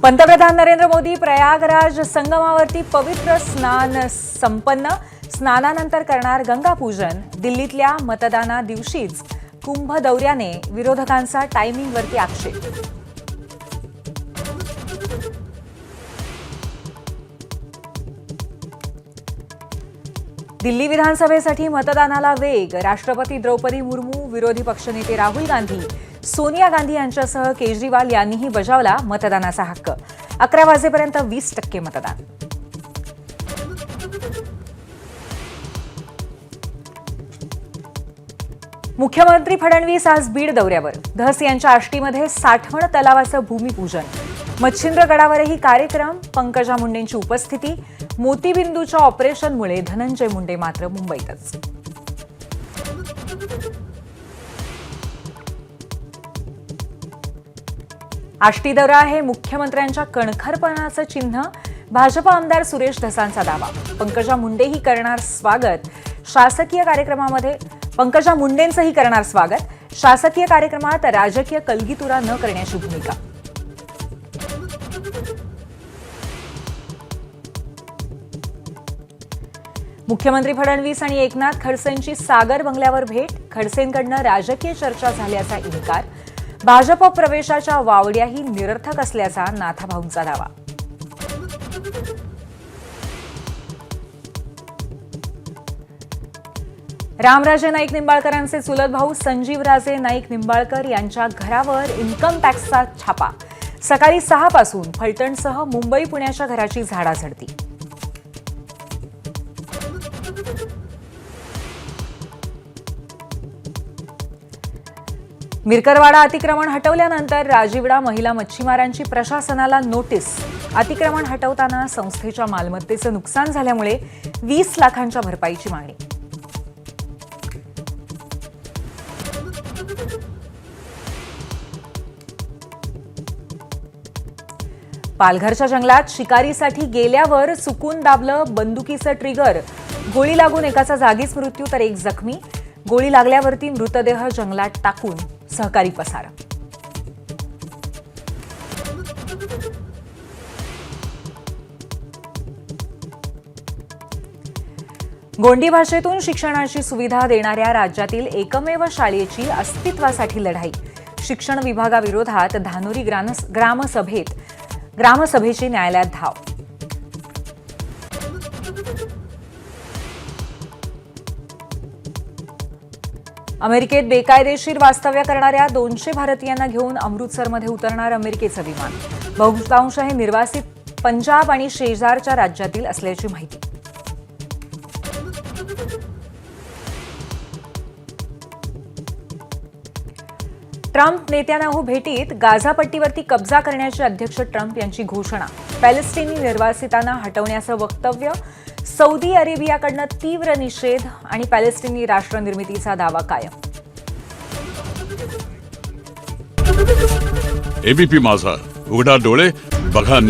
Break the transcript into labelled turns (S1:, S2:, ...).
S1: पंतप्रधान नरेंद्र मोदी प्रयागराज संगमावरती पवित्र स्नान संपन्न। स्नानानंतर करणार गंगापूजन। दिल्लीतल्या मतदाना दिवशीच कुंभ दौऱ्याने विरोधकांचा टायमिंगवरती आक्षेप। दिल्ली विधानसभेसाठी मतदानाला वेग। राष्ट्रपती द्रौपदी मुर्मू, विरोधी पक्षनेते राहुल गांधी, सोनिया गांधी यांच्यासह केजरीवाल यांनीही बजावला मतदानाचा हक्क। 11 वाजेपर्यंत 20% मतदान। मुख्यमंत्री फडणवीस आज बीड दौऱ्यावर। धस यांच्या आष्टीमध्ये साठवण तलावाचं भूमिपूजन। मच्छिंद्रगडावरही कार्यक्रम। पंकजा मुंडेंची उपस्थिती। मोतीबिंदूच्या ऑपरेशनमुळे धनंजय मुंडे मात्र मुंबईतच। आष्टी दौरा हे मुख्यमंत्र्यांच्या कणखरपणाचं चिन्ह। भाजप आमदार सुरेश धसांचा दावा। पंकजा मुंडेंचंही करणार स्वागत। शासकीय कार्यक्रमात राजकीय कलगीतुरा न करण्याची भूमिका। मुख्यमंत्री फडणवीस आणि एकनाथ खडसेंची सागर बंगल्यावर भेट। खडसेंकडनं राजकीय चर्चा झाल्याचा इन्कार। भाजप प्रवेशाच्या वावड्याही निरर्थक असल्याचा नाथाभाऊंचा दावा। रामराजे नाईक निंबाळकरांचे चुलत भाऊ संजीवराजे नाईक निंबाळकर यांच्या घरावर इन्कम टॅक्सचा छापा। सकाळी 6 पासून फलटणसह मुंबई पुण्याच्या घराची झाडाझडती। मिरकरवाडा अतिक्रमण हटवल्यानंतर राजीवडा महिला मच्छीमारांची प्रशासनाला नोटीस। अतिक्रमण हटवताना संस्थेच्या मालमत्तेचं नुकसान झाल्यामुळे 20 लाखांच्या भरपाईची मागणी। पालघरच्या जंगलात शिकारीसाठी गेल्यावर चुकून दाबलं बंदुकीचं ट्रिगर। गोळी लागून एकाचा जागीच मृत्यू तर एक जखमी। गोळी लागल्यावरती मृतदेह जंगलात टाकून सहकारी पसार। गोंडी भाषेतून शिक्षणाची सुविधा देणाऱ्या राज्यातील एकमेव शाळेची अस्तित्वासाठी लढाई। शिक्षण विभागाविरोधात धानोरी ग्रामसभेची न्यायालयात धाव। अमेरिकेत बेकायदेशीर वास्तव्य करणाऱ्या 200 भारतीयांना घेऊन अमृतसरमध्ये उतरणार अमेरिकेचं विमान। बहुतांश हे निर्वासित पंजाब आणि शेजारच्या राज्यातील असल्याची माहिती। ट्रम्प नेत्यानाहू भेटीत। गाझा पट्टीवरती कब्जा करण्याची अध्यक्ष ट्रम्प यांची घोषणा। पॅलेस्टिनी निर्वासितांना हटवण्याचं वक्तव्य। सौदी अरेबियाकडनं तीव्र निषेध आणि पॅलेस्टिनी राष्ट्रनिर्मितीचा दावा कायम।
S2: एबीपी माझा, उघडा डोळे बघा।